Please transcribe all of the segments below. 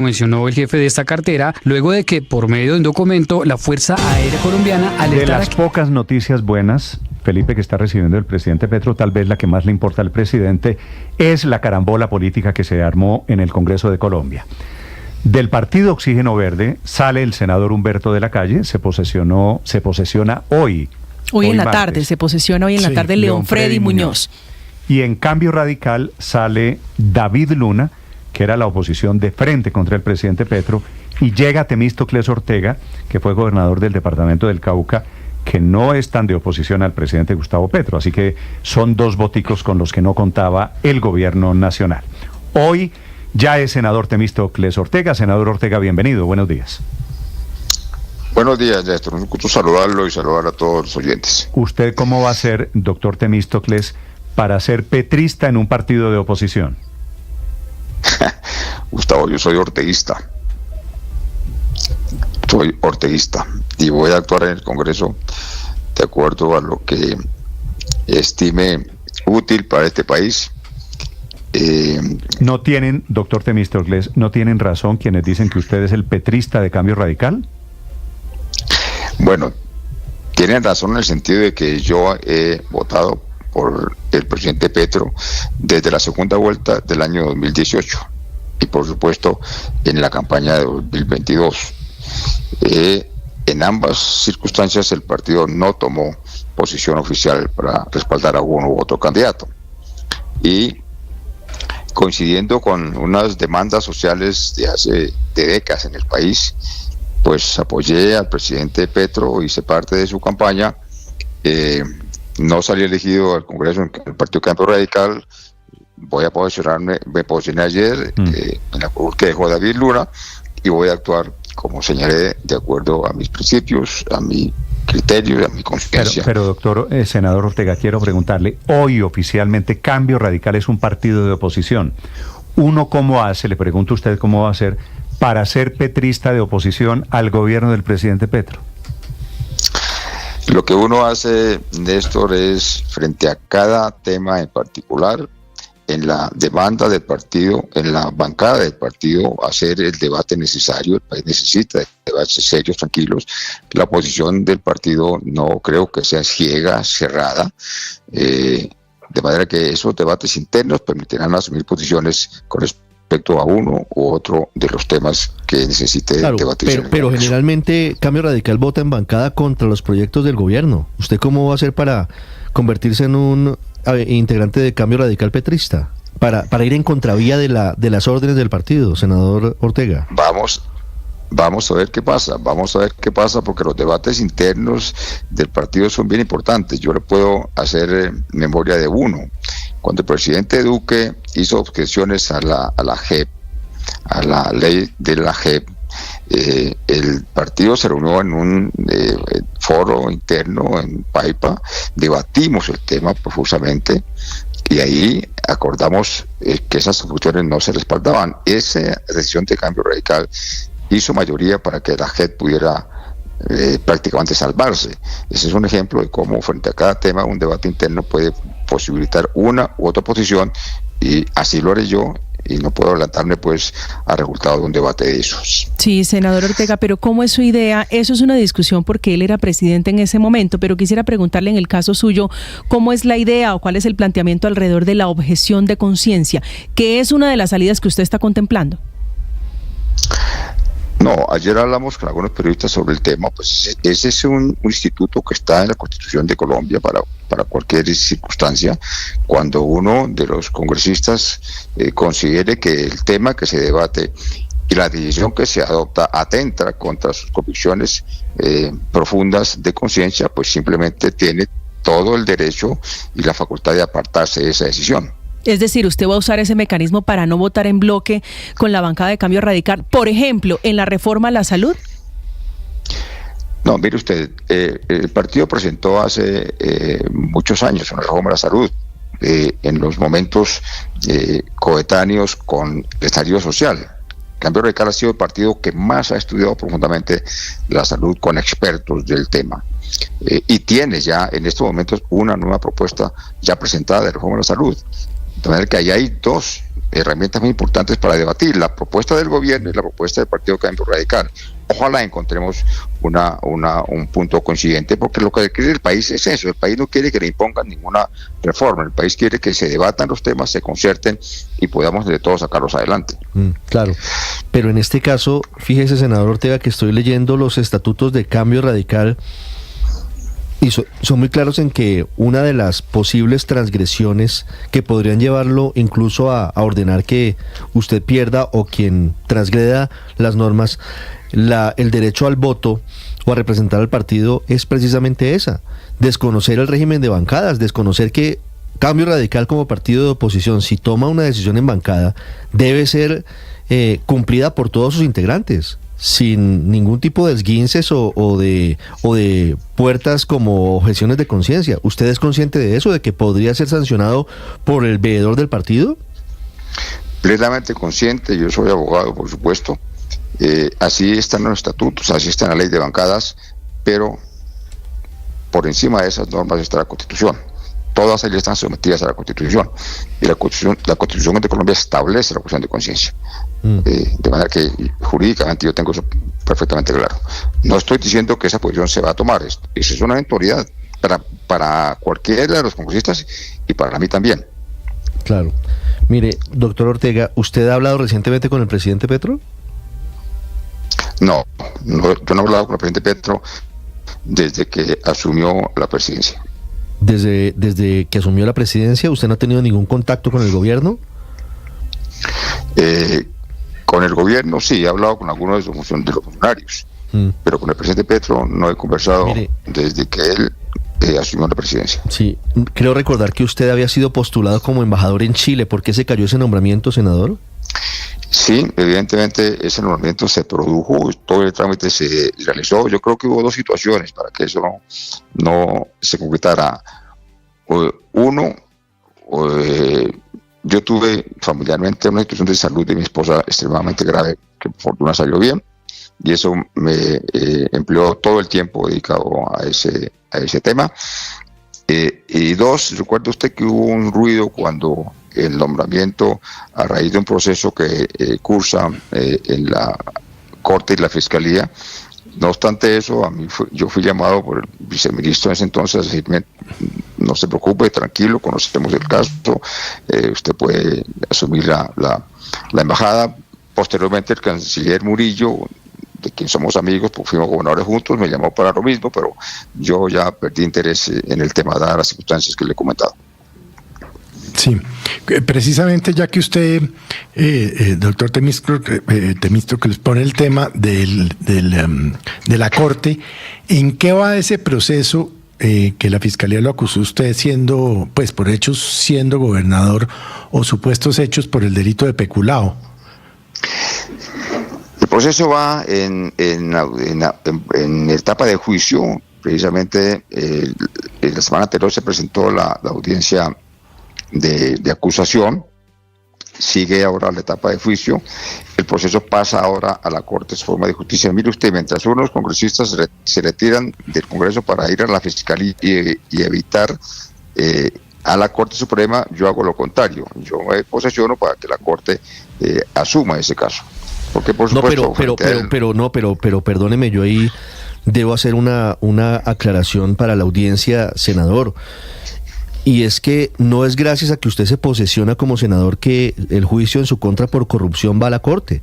mencionó el jefe de esta cartera, luego de que por medio de un documento la Fuerza Aérea Colombiana alertara... De las pocas noticias buenas, Felipe, que está recibiendo el presidente Petro, tal vez la que más le importa al presidente, es la carambola política que se armó en el Congreso de Colombia. Del partido Oxígeno Verde sale el senador Humberto de la Calle, se posesiona hoy. Hoy en la tarde, se posesiona hoy en la tarde León Freddy Muñoz. Y en Cambio Radical sale David Luna, que era la oposición de frente contra el presidente Petro, y llega Temístocles Ortega, que fue gobernador del departamento del Cauca, que no es tan de oposición al presidente Gustavo Petro, así que son dos boticos con los que no contaba el gobierno nacional. Hoy ya es senador Temístocles Ortega. Senador Ortega, bienvenido, buenos días. Buenos días, Néstor, un gusto saludarlo y saludar a todos los oyentes. ¿Usted cómo va a ser, doctor Temístocles, para ser petrista en un partido de oposición? Gustavo, yo soy orteguista. Soy orteguista y voy a actuar en el Congreso de acuerdo a lo que estime útil para este país. ¿No tienen, doctor Temístocles, no tienen razón quienes dicen que usted es el petrista de Cambio Radical? Bueno, tienen razón en el sentido de que yo he votado por el presidente Petro desde la segunda vuelta del año 2018 y por supuesto en la campaña de 2022. En ambas circunstancias el partido no tomó posición oficial para respaldar a uno u otro candidato, y coincidiendo con unas demandas sociales de décadas en el país, pues apoyé al presidente Petro, hice parte de su campaña. No salí elegido al Congreso en el Partido Cambio Radical. Voy a me posicioné ayer en la curul que dejó David Luna, y voy a actuar, como señalé, de acuerdo a mis principios, a mi criterio y a mi conciencia. Pero doctor, senador Ortega, quiero preguntarle, hoy oficialmente Cambio Radical es un partido de oposición. ¿Uno cómo hace, le pregunto a usted cómo va a hacer, para ser petrista de oposición al gobierno del presidente Petro? Lo que uno hace, Néstor, es frente a cada tema en particular, en la demanda del partido, en la bancada del partido, hacer el debate necesario. El país necesita debates serios, tranquilos. La posición del partido no creo que sea ciega, cerrada, de manera que esos debates internos permitirán asumir posiciones con respecto a uno u otro de los temas que necesite debatir. Pero generalmente Cambio Radical vota en bancada contra los proyectos del gobierno. ¿Usted cómo va a hacer para convertirse en un integrante de Cambio Radical petrista? Para ir en contravía de las órdenes del partido, senador Ortega. Vamos a ver qué pasa, porque los debates internos del partido son bien importantes. Yo le puedo hacer memoria de uno. Cuando el presidente Duque hizo objeciones a la JEP, a la ley de la JEP, el partido se reunió en un foro interno en Paipa, debatimos el tema profusamente y ahí acordamos que esas objeciones no se respaldaban. Esa decisión de Cambio Radical hizo mayoría para que la JEP pudiera prácticamente salvarse. Ese es un ejemplo de cómo frente a cada tema un debate interno puede posibilitar una u otra posición, y así lo haré yo, y no puedo adelantarme pues al resultado de un debate de esos. Sí, senador Ortega, pero ¿cómo es su idea? Eso es una discusión porque él era presidente en ese momento, pero quisiera preguntarle en el caso suyo, ¿cómo es la idea o cuál es el planteamiento alrededor de la objeción de conciencia? ¿Qué es una de las salidas que usted está contemplando? No, ayer hablamos con algunos periodistas sobre el tema. Pues ese es un instituto que está en la Constitución de Colombia para cualquier circunstancia. Cuando uno de los congresistas considere que el tema que se debate y la decisión que se adopta atenta contra sus convicciones profundas de conciencia, pues simplemente tiene todo el derecho y la facultad de apartarse de esa decisión. Es decir, usted va a usar ese mecanismo para no votar en bloque con la bancada de Cambio Radical, por ejemplo, en la reforma a la salud. No, mire usted, el partido presentó hace muchos años una reforma a la salud, en los momentos coetáneos con el estallido social. Cambio Radical ha sido el partido que más ha estudiado profundamente la salud con expertos del tema. Y tiene ya en estos momentos una nueva propuesta ya presentada de reforma a la salud. De manera que ahí hay dos herramientas muy importantes para debatir la propuesta del gobierno y la propuesta del Partido Cambio Radical. Ojalá encontremos un punto coincidente, porque lo que quiere el país es eso. El país no quiere que le impongan ninguna reforma, el país quiere que se debatan los temas, se concerten y podamos de todos sacarlos adelante. Claro, pero en este caso, fíjese, senador Ortega, que estoy leyendo los estatutos de Cambio Radical y son muy claros en que una de las posibles transgresiones que podrían llevarlo incluso a ordenar que usted pierda o quien transgreda las normas, el derecho al voto o a representar al partido es precisamente esa: desconocer el régimen de bancadas, desconocer que Cambio Radical como partido de oposición, si toma una decisión en bancada, debe ser cumplida por todos sus integrantes, sin ningún tipo de esguinces o de puertas como objeciones de conciencia. ¿Usted es consciente de eso, de que podría ser sancionado por el veedor del partido? Plenamente consciente, yo soy abogado, por supuesto. Así están los estatutos, así está en la ley de bancadas, pero por encima de esas normas está la Constitución. Todas ellas están sometidas a la Constitución, y la Constitución de Colombia establece la cuestión de conciencia. De manera que jurídicamente yo tengo eso perfectamente claro. No estoy diciendo que esa posición se va a tomar, eso es una eventualidad para cualquiera de los congresistas y para mí también. Claro. Mire, doctor Ortega, ¿usted ha hablado recientemente con el presidente Petro? No, yo no he hablado con el presidente Petro desde que asumió la presidencia. Desde que asumió la presidencia, ¿usted no ha tenido ningún contacto con el gobierno? Con el gobierno sí, he hablado con algunos de los funcionarios, pero con el presidente Petro no he conversado. Mire, desde que él asumió la presidencia. Sí, creo recordar que usted había sido postulado como embajador en Chile. ¿Por qué se cayó ese nombramiento, senador? Sí, evidentemente ese nombramiento se produjo, todo el trámite se realizó. Yo creo que hubo dos situaciones para que eso no se concretara. Uno, yo tuve familiarmente una situación de salud de mi esposa extremadamente grave, que por fortuna salió bien, y eso me empleó todo el tiempo dedicado a ese tema. Y dos, recuerda usted que hubo un ruido cuando el nombramiento, a raíz de un proceso que cursa en la Corte y la Fiscalía. No obstante eso, yo fui llamado por el viceministro en ese entonces a decirme: no se preocupe, tranquilo, conocemos el caso, usted puede asumir la embajada. Posteriormente el canciller Murillo, de quien somos amigos, pues fuimos gobernadores juntos, me llamó para lo mismo, pero yo ya perdí interés en el tema, dadas las circunstancias que le he comentado. Sí, precisamente ya que usted, doctor Temístocles, pone el tema de la Corte, ¿en qué va ese proceso que la Fiscalía lo acusó usted siendo, pues por hechos siendo gobernador, o supuestos hechos por el delito de peculado? El proceso va en etapa de juicio. Precisamente la semana anterior se presentó la audiencia de acusación, sigue ahora la etapa de juicio, el proceso pasa ahora a la Corte Suprema de Justicia. Mire usted, mientras unos congresistas se retiran del Congreso para ir a la Fiscalía y evitar a la Corte Suprema, yo hago lo contrario, yo me posesiono para que la Corte asuma ese caso. Porque por supuesto, pero perdóneme, yo ahí debo hacer una aclaración para la audiencia, senador. Y es que no es gracias a que usted se posesiona como senador que el juicio en su contra por corrupción va a la Corte.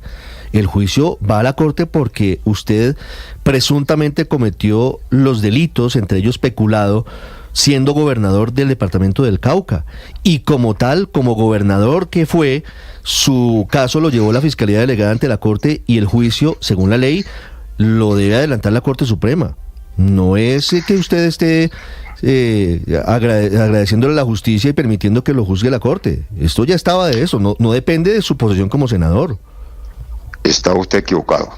El juicio va a la Corte porque usted presuntamente cometió los delitos, entre ellos peculado, siendo gobernador del departamento del Cauca. Y como tal, como gobernador que fue, su caso lo llevó la Fiscalía Delegada ante la Corte, y el juicio, según la ley, lo debe adelantar la Corte Suprema. No es que usted esté agradeciéndole a la justicia y permitiendo que lo juzgue la Corte. Esto ya estaba de eso, no depende de su posición como senador. Está usted equivocado.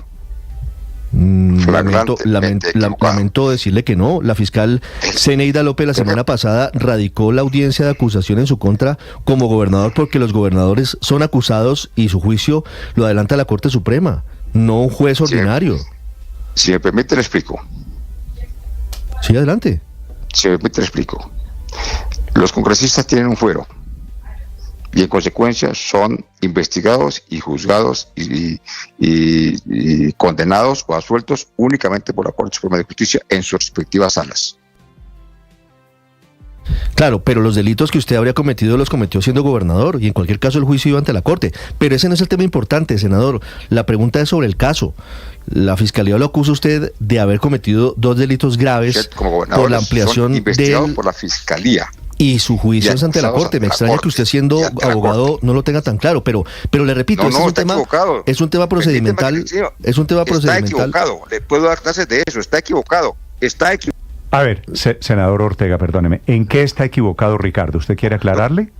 Lamento decirle que no. La fiscal Zeneida López la semana pasada radicó la audiencia de acusación en su contra como gobernador, porque los gobernadores son acusados y su juicio lo adelanta la Corte Suprema, no un juez ordinario. Si me permite, le explico. Sí, adelante. Si me permite, le explico. Los congresistas tienen un fuero. y en consecuencia son investigados y juzgados y condenados o absueltos únicamente por la Corte Suprema de Justicia en sus respectivas salas. Claro, pero los delitos que usted habría cometido los cometió siendo gobernador y en cualquier caso el juicio iba ante la Corte. Pero ese no es el tema importante, senador. La pregunta es sobre el caso. La Fiscalía lo acusa a usted de haber cometido 2 delitos graves por la ampliación son investigados del... por la Fiscalía. Y su juicio es ante la Corte. Me extraña que usted siendo abogado no lo tenga tan claro, pero le repito, es un tema procedimental. Es un tema procedimental. Está equivocado. Le puedo dar clases de eso. Está equivocado. A ver, senador Ortega, perdóneme, ¿en qué está equivocado Ricardo? ¿Usted quiere aclararle?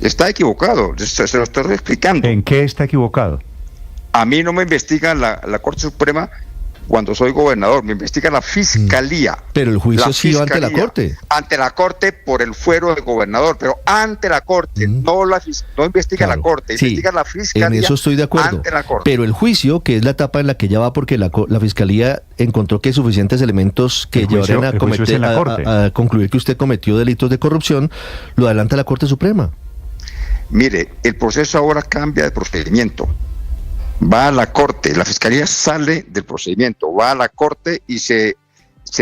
Está equivocado, se lo estoy explicando. ¿En qué está equivocado? A mí no me investiga la Corte Suprema cuando soy gobernador, me investiga la Fiscalía. Pero el juicio sí va ante la Corte. Ante la Corte por el fuero de gobernador, pero ante la Corte, no investiga la Corte, investiga la Fiscalía. En eso estoy de acuerdo. Ante la Corte. Pero el juicio, que es la etapa en la que ya va, porque la Fiscalía encontró que hay suficientes elementos que llevarían a concluir que usted cometió delitos de corrupción, lo adelanta la Corte Suprema. Mire, el proceso ahora cambia de procedimiento. Va a la Corte, la Fiscalía sale del procedimiento, va a la Corte y se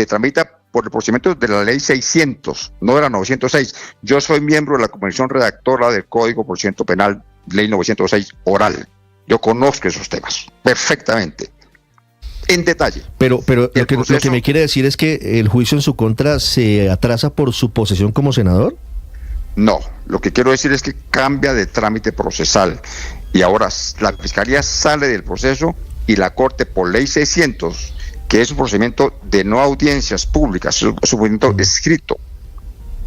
tramita por el procedimiento de la Ley 600, no de la 906. Yo soy miembro de la Comisión Redactora del Código de Procedimiento Penal, Ley 906, oral. Yo conozco esos temas perfectamente, en detalle. Pero lo que me quiere decir es que el juicio en su contra se atrasa por su posesión como senador. No, lo que quiero decir es que cambia de trámite procesal y ahora la Fiscalía sale del proceso y la Corte por Ley 600, que es un procedimiento de no audiencias públicas, es un procedimiento escrito.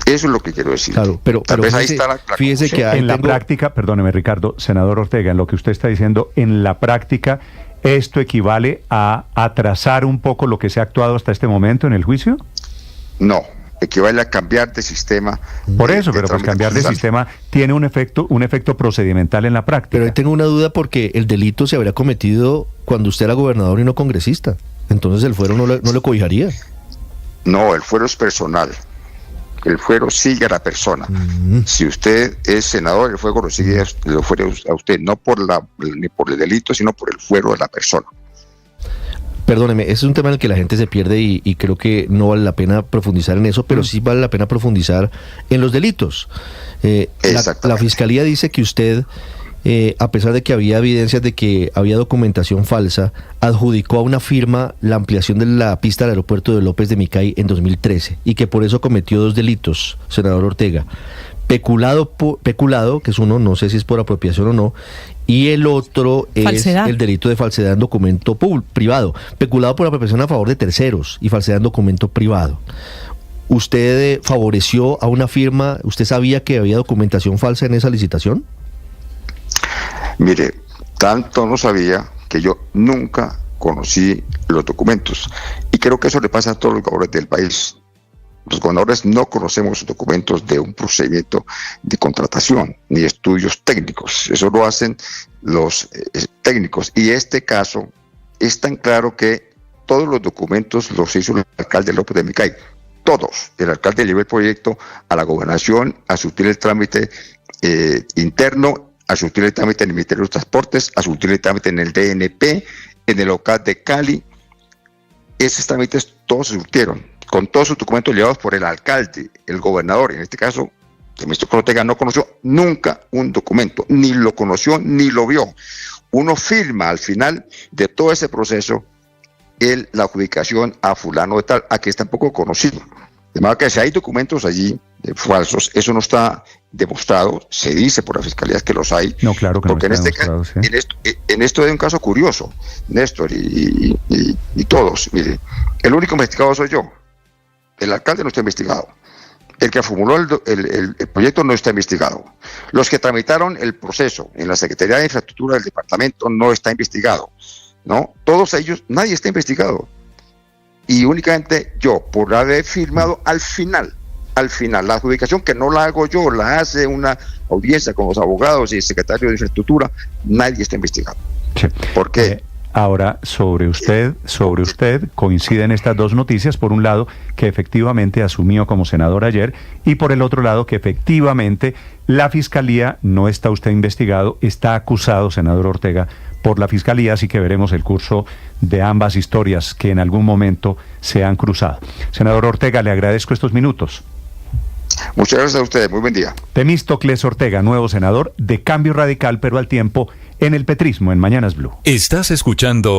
Eso es lo que quiero decir. Claro, pero ahí está la fíjese que en la práctica, perdóneme Ricardo, senador Ortega, en lo que usted está diciendo, en la práctica, ¿esto equivale a atrasar un poco lo que se ha actuado hasta este momento en el juicio? No. Equivale a cambiar de sistema. Por eso, pero pues cambiar de sistema tiene un efecto procedimental en la práctica. Pero ahí tengo una duda porque el delito se habría cometido cuando usted era gobernador y no congresista. Entonces el fuero no le cobijaría. No, el fuero es personal. El fuero sigue a la persona. Si usted es senador, el fuero lo sigue a usted, no ni por el delito, sino por el fuero de la persona. Perdóneme, ese es un tema en el que la gente se pierde y creo que no vale la pena profundizar en eso, pero sí vale la pena profundizar en los delitos. La Fiscalía dice que usted, a pesar de que había evidencias de que había documentación falsa, adjudicó a una firma la ampliación de la pista del aeropuerto de López de Micay en 2013 y que por eso cometió 2 delitos, senador Ortega. Peculado, que es uno, no sé si es por apropiación o no, y el otro es el delito de falsedad en documento privado. Peculado por apropiación a favor de terceros y falsedad en documento privado. ¿Usted favoreció a una firma? ¿Usted sabía que había documentación falsa en esa licitación? Mire, tanto no sabía que yo nunca conocí los documentos. Y creo que eso le pasa a todos los gobernadores del país. Los gobernadores no conocemos los documentos de un procedimiento de contratación ni estudios técnicos. Eso lo hacen los técnicos. Y este caso es tan claro que todos los documentos los hizo el alcalde López de Micay. Todos. El alcalde llevó el proyecto a la gobernación, a surtir el trámite interno, a surtir el trámite en el Ministerio de los Transportes, a surtir el trámite en el DNP, en el local de Cali. Esos trámites todos se surtieron, con todos sus documentos llevados por el alcalde, el gobernador. En este caso, el ministro Ortega no conoció nunca un documento, ni lo conoció ni lo vio. Uno firma al final de todo ese proceso la adjudicación a fulano de tal, a que es tampoco conocido. De modo que si hay documentos allí falsos, eso no está demostrado, se dice por la Fiscalía que los hay. No, claro que porque no está demostrado, sí. En esto hay un caso curioso, Néstor y todos. Mire, el único investigado soy yo. El alcalde no está investigado. El que formuló el proyecto no está investigado. Los que tramitaron el proceso en la Secretaría de Infraestructura del departamento no está investigado, ¿no? Todos ellos, nadie está investigado. Y únicamente yo, por haber firmado al final, la adjudicación, que no la hago yo, la hace una audiencia con los abogados y el secretario de Infraestructura, nadie está investigado. Sí. ¿Por qué? Ahora, sobre usted coinciden estas dos noticias. Por un lado, que efectivamente asumió como senador ayer, y por el otro lado, que efectivamente la Fiscalía, no está usted investigado, está acusado, senador Ortega, por la Fiscalía, así que veremos el curso de ambas historias que en algún momento se han cruzado. Senador Ortega, le agradezco estos minutos. Muchas gracias a ustedes, muy buen día. Temístocles Ortega, nuevo senador de Cambio Radical, pero al tiempo en el petrismo, en Mañanas Blue. Estás escuchando